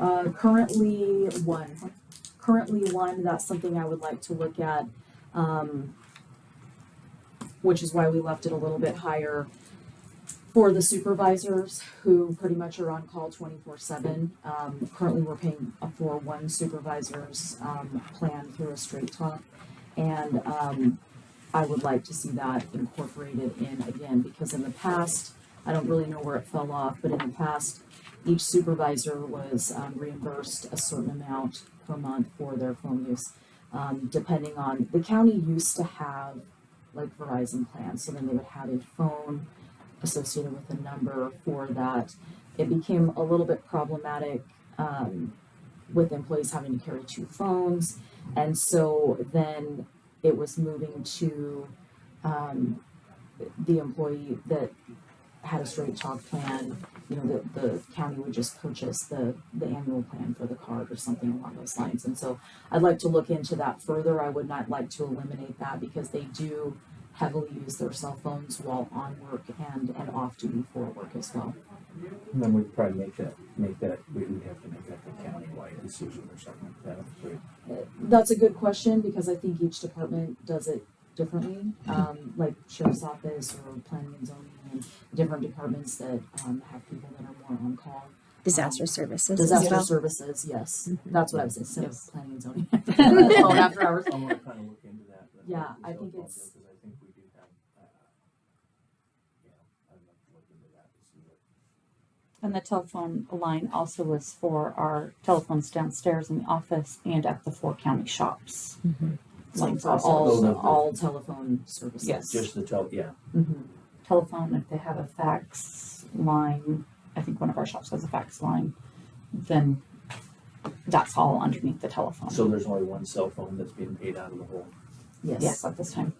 Currently one, that's something I would like to look at, which is why we left it a little bit higher for the supervisors who pretty much are on call 24/7. Currently we're paying for one supervisor's, plan through a straight talk. And, I would like to see that incorporated in again, because in the past, I don't really know where it fell off, but in the past, each supervisor was reimbursed a certain amount per month for their phone use. Depending on, the county used to have like Verizon plans, so then they would have a phone associated with a number for that. It became a little bit problematic with employees having to carry two phones, and so then it was moving to the employee that had a straight talk plan. You know, the county would just purchase the annual plan for the card or something along those lines. And so I'd like to look into that further. I would not like to eliminate that because they do heavily use their cell phones while on work and off duty for work as well. And then we'd probably make that, we would have to make that a county-wide decision or something like that. Right? That's a good question because I think each department does it differently. Like sheriff's office or planning and zoning and different departments that have people that are more on call. Disaster services. Disaster as well. services, yes. That's what I was saying, instead of Yes. planning and zoning. Oh, after hours. I want to kind of look into that. Yeah, I think it's- Because I think we do have, I'd like to look into that to see what. And the telephone line also was for our telephones downstairs in the office and at the 4 county shops. Like for Those are all telephone services. Yes. Just the Telephone, if they have a fax line, I think one of our shops has a fax line, then that's all underneath the telephone. So there's only one cell phone that's being paid out of the whole. yes, at this time.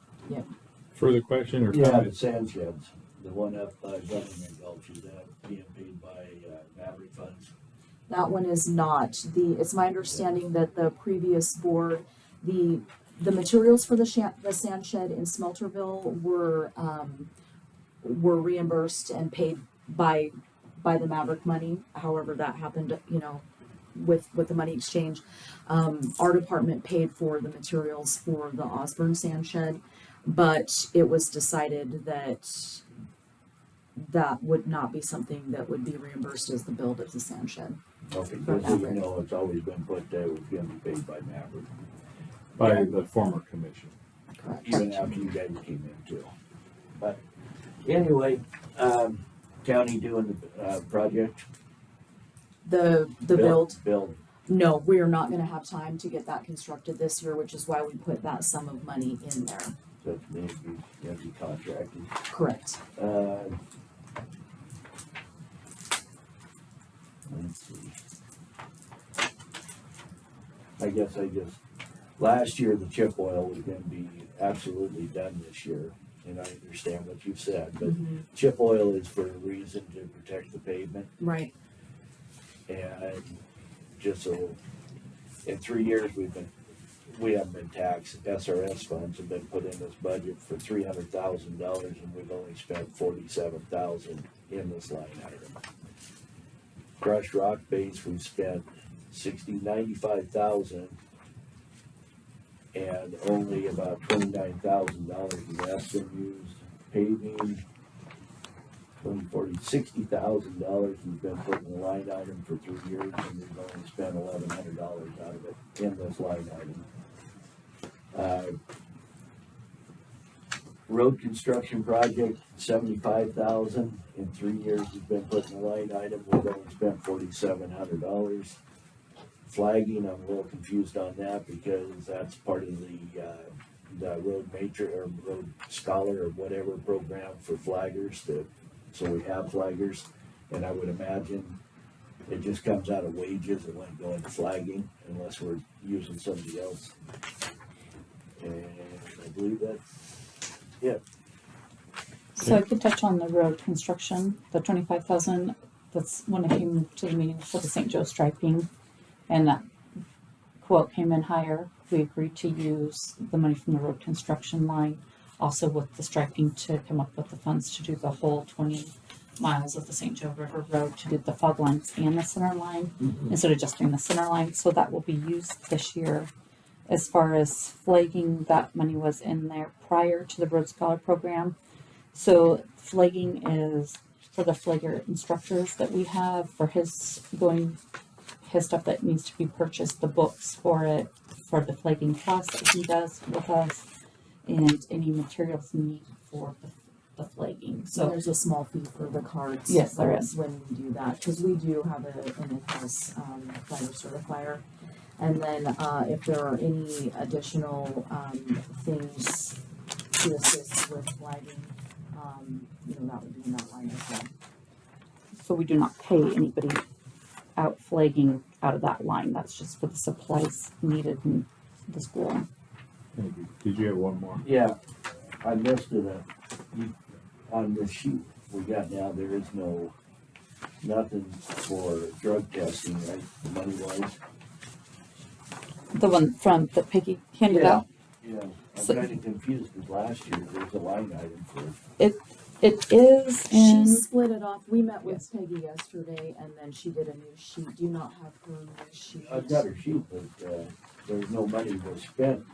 Further question or Yeah, comment? the sand sheds, the one up by Government Gulch, is that being paid by Maverick funds? That one is not. It's my understanding that the previous board, the materials for the sand shed in Smelterville were reimbursed and paid by the Maverick money. However, that happened, you know, with the money exchange. Our department paid for the materials for the Osborne sand shed, but it was decided that that would not be something that would be reimbursed as the build of the sand shed. Okay, For because you Maverick. know, it's always been put that it was gonna be paid by Maverick, By the former commission. Correct. even after you guys came in too. But anyway, county doing the project. The build. Build, No, we are not gonna have time to get that constructed this year, which is why we put that sum of money in there. so it's maybe empty contracted. Correct. Let's see. I guess last year the chip oil was gonna be absolutely done this year, and I understand what you've said, but chip oil is for a reason to protect the pavement, Right. and just so, in 3 years we haven't been taxed. SRS funds have been put in this budget for $300,000, and we've only spent $47,000 in this line item. Crushed rock base, we've spent $95,000, and only about $29,000 of that's been used. Paving, $60,000 we've been putting in the line item for 3 years, and we've only spent $1,100 out of it in this line item. Road construction project, $75,000 in 3 years we've been putting the line item, we've only spent $4,700. Flagging, I'm a little confused on that because that's part of the road major or road scholar or whatever program for flaggers so we have flaggers, and I would imagine it just comes out of wages, it wouldn't go into flagging unless we're using somebody else. And I believe that's it. So I could touch on the road construction, the 25,000. That's when I came to the meeting for the St. Joe striping, and that quote came in higher. We agreed to use the money from the road construction line, also with the striping to come up with the funds to do the whole miles of the St. Joe River Road to do the fog lines and the center line instead of just doing the center line. So that will be used this year. As far as flagging, that money was in there prior to the Road Scholar program. So flagging is for the flagger instructors that we have for his stuff that needs to be purchased, the books for it, for the flagging class that he does with us, and any materials needed for the flagging. So So there's a small fee for the cards. Yes, there is. When we do that, because we do have an in-house flagger certifier. And then if there are any additional things to assist with flagging, that would be in that line as well. So we do not pay anybody out flagging out of that line. That's just for the supplies needed in the school. Thank you. Did you have one more? Yeah, I missed it, on the sheet we got now, there is nothing for drug testing, right, money wise? The one from that Peggy handed Yeah. out. Yeah, I'm So- kinda confused, because last year there was a line item for, It is She in, split it off. We met with Peggy yesterday, and then she did a new sheet. Do you not have her new sheet? I've got her sheet, but, there's no money was spent.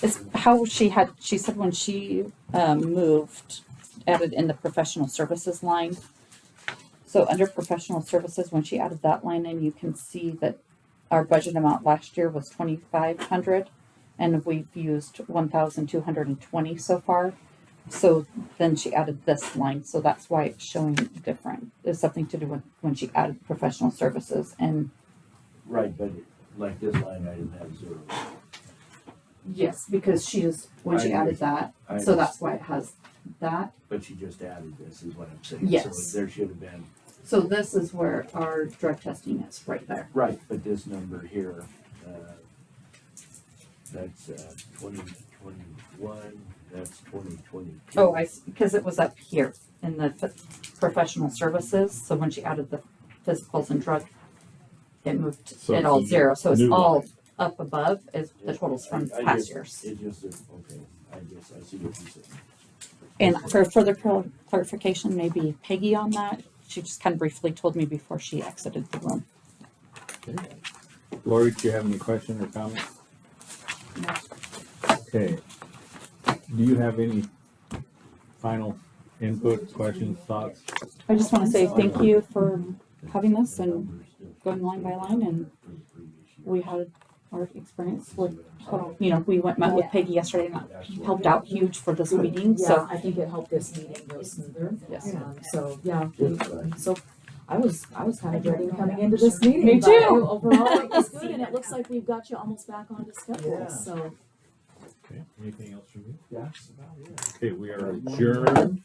it's how she said when she moved, added in the professional services line. So under professional services, when she added that line in, you can see that our budget amount last year was 2,500, and we've used 1,220 so far. So then she added this line, so that's why it's showing different. There's something to do with when she added professional services, and Right, but like this line item has zero. yes, because she added that, I so that's why it has that. But she just added this, is what I'm saying. Yes. So there should have been, So this is where our drug testing is, right there. right, but this number here, that's, 2021, that's 2022. Oh, because it was up here in the professional services, so when she added the physicals and drug, it moved So it it's all a zero, so it's new all up above is the totals from I past just- years. It just, okay, I see what you said. And for further clarification, maybe Peggy on that, she just kind of briefly told me before she exited the room. Lori, do you have any questions or comments? Okay. Do you have any final input, questions, thoughts? I just want to say thank you for having this and going line by line, and we had our experience with, we met with Peggy yesterday, and that helped out huge for this meeting, Yeah, so. I think it helped this meeting go smoother. Yes. So, yeah, so I was kind of dreading coming into this meeting. Me but too. Overall, it was good, and it looks like we've got you almost back onto schedule, Yeah. so. Okay, anything else from you? That's about it. Okay, we are adjourned